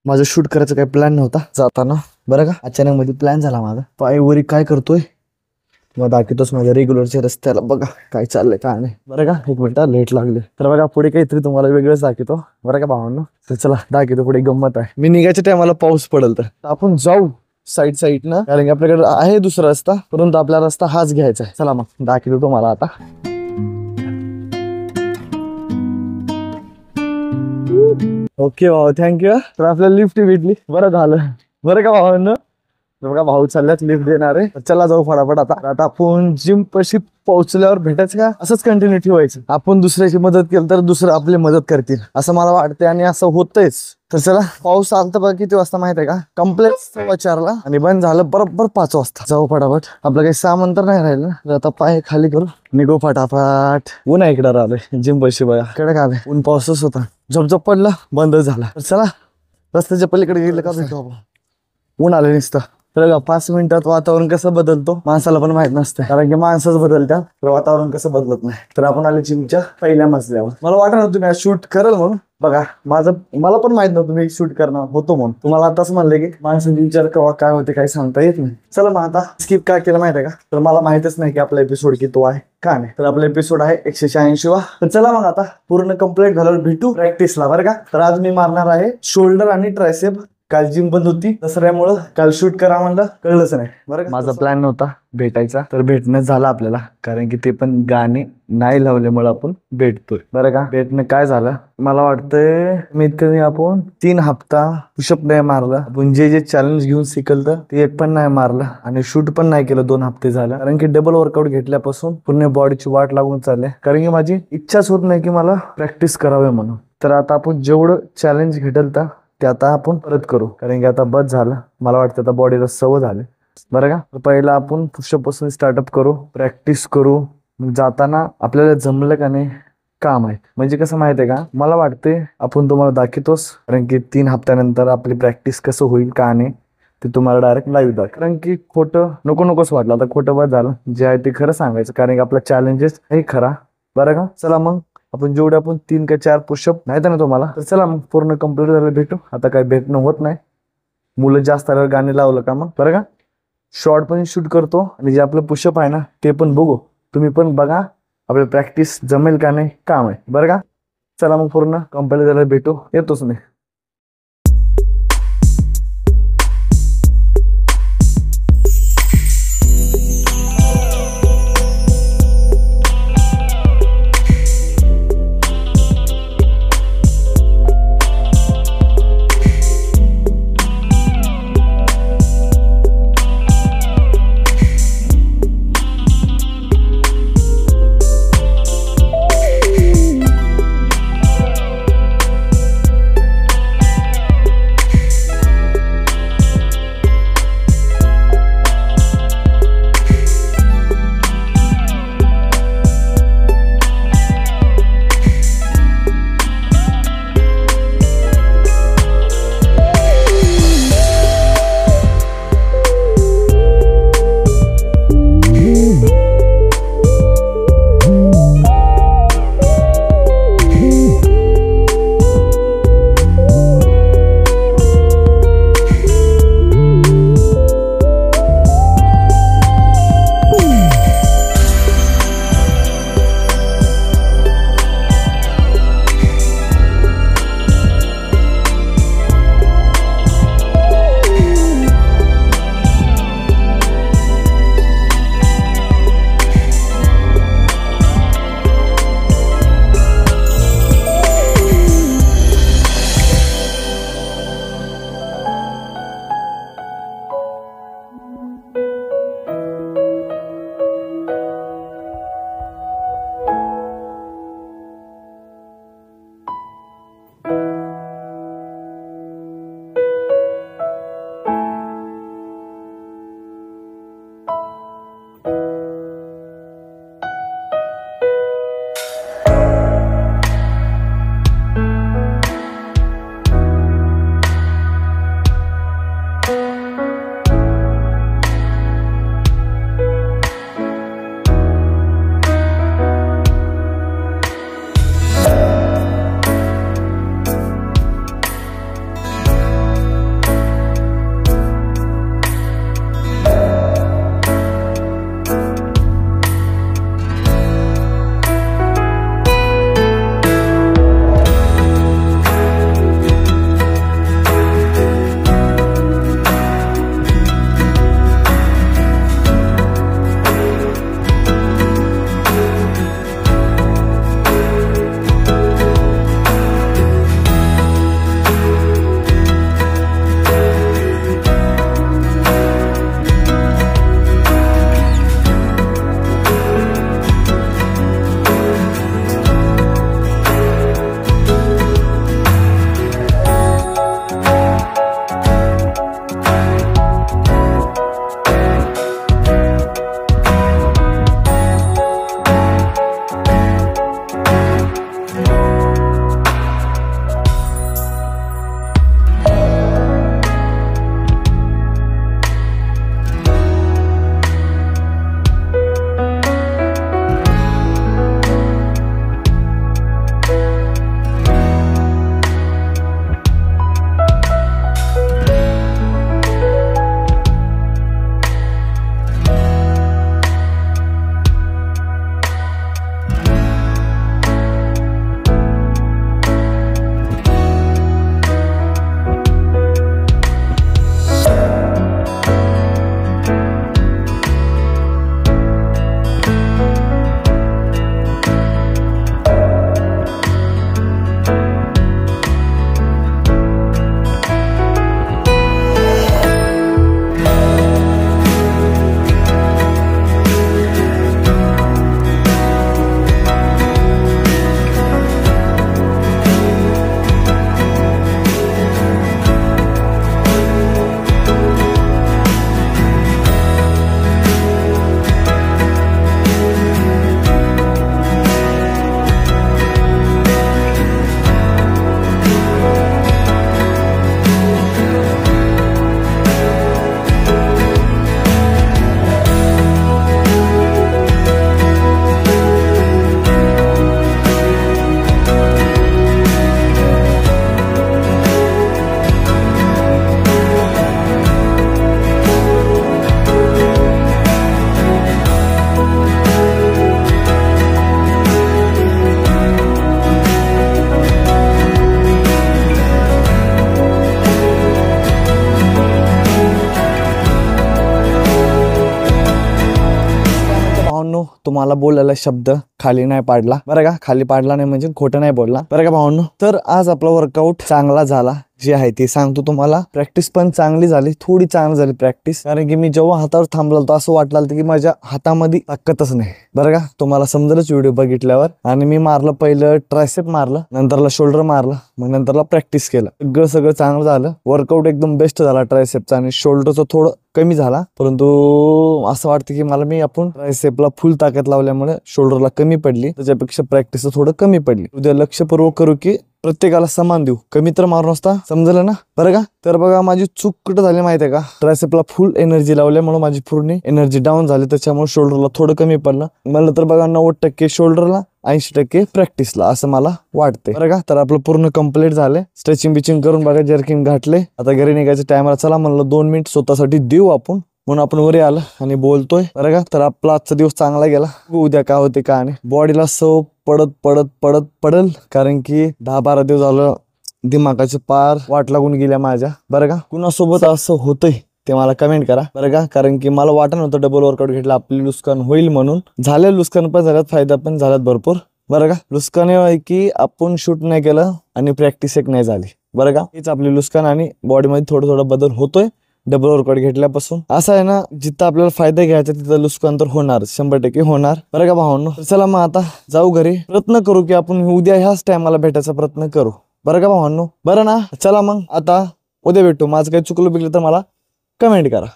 माझं शूट करायचं काही प्लॅन नव्हता जाताना, बरं का. अचानक मध्ये प्लॅन झाला माझा. पायवरी काय करतोय मग दाखवतोच माझ्या रेग्युलरच्या रस्त्याला. बघा काय चाललंय काय नाही, बरं का. एक मिनिट लेट लागले तर बघा पुढे काहीतरी तुम्हाला वेगळंच दाखवतो, बरं का भावांनो. तर चला दाखवतो पुढे गंमत आहे. मी निघायच्या टायमाला पाऊस पडेल तर आपण जाऊ साईड ना, कारण की आपल्याकडे आहे दुसरा रस्ता, परंतु आपला रस्ता हाच घ्यायचा आहे. चला मग दाखवतो तुम्हाला आता. ओके भाऊ, थँक्यू. तर आपल्याला लिफ्ट भेटली, बरं झालं, बरं का भावांनो. बघा भाऊ चालल्यात लिफ्ट देणार आहे. चला जाऊ फटाफट. आता आपण जिम पाशी पोहोचल्यावर भेटायचं का असंच कंटिन्यू ठेवायचं? आपण दुसऱ्याची मदत केली तर दुसरं आपली मदत करतील असं मला वाटतंय आणि असं होतंयच. तर चला, पाऊस आलता बघा किती वाजता माहित आहे का? कम्प्लेक्स 4:15 आणि बंद झालं बरोबर 5 वाजता. जाऊ फटाफट, आपलं काही सामान तर नाही राहिलं ना. आता पाय खाली करू निघू फटाफट. ऊन आहे इकडे राहिलंय जिम पाशी बघा, कडक आलंय ऊन. पाऊसच होता, झपझप पडला बंद झाला. तर चला रस्त्याच्या पलीकडे गेलं का भेटू आपण. ऊन आलं नुसतं. तर 5 मिनिटात वातावरण कसं बदलतो माणसाला पण माहित नसतं, कारण की माणसंच बदलतात तर वातावरण कसं बदलत नाही. तर आपण आले जिमच्या पहिल्या मजल्यावर. मला वाटत नव्हतं तुम्ही शूट कराल म्हणून. बघा मला पण माहित नव्हतं तुम्ही शूट करणार होतो म्हणून. तुम्हाला आताच म्हणले की माणसांचे विचार केव्हा काय होते काही सांगता येत नाही. चला मग आता स्किप काय केलं माहिती आहे का? तर मला माहितच नाही की आपला एपिसोड किती आहे का नाही. तर आपला एपिसोड आहे 186 वा. तर चला मग आता पूर्ण कंप्लीट झाल्यावर भेटू प्रॅक्टिसला, बरं का. तर आज मी मारणार आहे शोल्डर आणि ट्रायसेप. काल जिम बंद होती दसऱ्यामुळं, काल शूट करा म्हणलं कळलंच नाही, बरं. माझा प्लॅन नव्हता भेटायचा, तर भेटणं झालं आपल्याला, कारण की ते पण गाणे नाही लावल्यामुळे आपण भेटतोय, बरं का. भेटणं काय झालं मला वाटतंय कमीत कमी आपण 3 हप्ता पुशअप नाही मारलं. आपण जे चॅलेंज घेऊन शिकलं ते एक पण नाही मारलं आणि शूट पण नाही केलं 2 हप्ते झालं, कारण की डबल वर्कआउट घेतल्यापासून पूर्ण बॉडीची वाट लागून चालले, कारण की माझी इच्छाच होत नाही की मला प्रॅक्टिस करावी म्हणून. तर आता आपण जेवढं चॅलेंज घेतलं ते आता आपण परत करू, कारण की आता बस झालं. मला वाटतं आता बॉडीला सवय झाली, बरं का. पहिला आपण पुशअप पासून स्टार्टअप करू, प्रॅक्टिस करू. जाताना आपल्याला जमलं का नाही काम आहे, म्हणजे कसं माहित आहे का, मला वाटते आपण तुम्हाला दाखवतोच, कारण की 3 हप्त्यानंतर आपली प्रॅक्टिस कसं होईल का नाही ते तुम्हाला डायरेक्ट लाईव्ह दाखव. कारण की खोटं नकोच वाटलं, आता खोटं बस झालं. जे आहे ते खरं सांगायचं, कारण की आपला चॅलेंजेस हे खरा, बरं का. चला मग आपण जेवढे आपण 3 का 4 पुशअप नाही ना तुम्हाला, तर चला मग पूर्ण कम्प्लीट झालं भेटू. आता काही भेटणं होत नाही, मुलं जास्त आल्यावर गाणे लावलं का मग, बरं का. शॉर्ट पण शूट करतो आणि जे आपलं पुशअप आहे ना ते पण बघू. तुम्ही पण बघा आपलं प्रॅक्टिस जमेल का नाही काम आहे, बरं का. चला मग पूर्ण कम्प्लीट झालं भेटू. येतोच मी. तुम्हाला बोलायला शब्द खाली नाही पाडला बरं का, खाली पाडला नाही म्हणजे खोटं नाही बोलला बरं का भावांनो. तर आज आपला वर्कआउट चांगला झाला, जे आहे ते सांगतो तुम्हाला. प्रॅक्टिस पण चांगली झाली, थोडी चांगली झाली प्रॅक्टिस, कारण की मी जेव्हा हातावर थांबलो होतो असं वाटलं की माझ्या हातामध्ये ताकदच नाही बरं का. तुम्हाला समजेलच व्हिडिओ बघितल्यावर. आणि मी मारलं पहिलं ट्रायसेप मारलं, नंतरला शोल्डर मारलं, मग नंतरला प्रॅक्टिस केलं. सगळं चांगलं झालं. वर्कआउट एकदम बेस्ट झाला ट्रायसेपचा, आणि शोल्डरचं थोडं कमी झाला, परंतु असं वाटतं की मला मी आपण ट्रायसेपला फुल ताकद लावल्यामुळे शोल्डरला कमी पडली, त्याच्यापेक्षा प्रॅक्टिस थोडं कमी पडली. उद्या लक्षपूर्वक करू की प्रत्येकाला समान देऊ, कमी तर मारून असता, समजलं ना बरं का. तर बघा माझी चूक कुठं झाली माहिती आहे का, ट्रायसेपला फुल एनर्जी लावल्यामुळे माझी पूर्ण एनर्जी डाऊन झाली, त्याच्यामुळे शोल्डरला थोडं कमी पडलं. मला तर बघा 90% शोल्डरला, 80% प्रॅक्टिसला असं मला वाटते बरं का. तर आपलं पूर्ण कम्प्लीट झालंय. स्ट्रेचिंग बिचिंग करून बघा, जर्किंग घातले. आता घरी निघायच्या टायमाला चला म्हणलं 2 मिनिट स्वतःसाठी देऊ आपण, म्हणून आपण वरी आलं आणि बोलतोय बरं का. तर आपला आजचा दिवस चांगला गेला, उद्या काय होते का नाही. बॉडीला सव पडत पडत पडत पडल, कारण की 10-12 दिवस झालं दिमागाचे पार वाट लागून गेल्या माझ्या बरं का. कुणासोबत असं होतंय ते मला कमेंट करा बरं का, कारण की मला वाटत नव्हतं डबल वर्कआउट घेतलं आपली नुकसान होईल म्हणून. झालं नुकसान पण झाल्यात, फायदा पण झाल्यात भरपूर बरं का. नुकसान आहे की आपण शूट नाही केलं आणि प्रॅक्टिस एक नाही झाली बरं का, हीच आपली नुकसान. आणि बॉडीमध्ये थोडं थोडं बदल होतोय डबल वर्कआउट घेतल्यापासून. असं आहे ना, जिथं आपल्याला फायदा घ्यायचा तिथं नुकसान तर होणार, 100% होणार बरं का भावांनो. चला मग आता जाऊ घरी, प्रयत्न करू की आपण उद्या ह्याच टायमाला भेटायचा प्रयत्न करू बरं का भावांनो. बरं ना, चला मग आता उद्या भेटू. माझं काही चुकलं बिकलं तर मला कमेंट करा.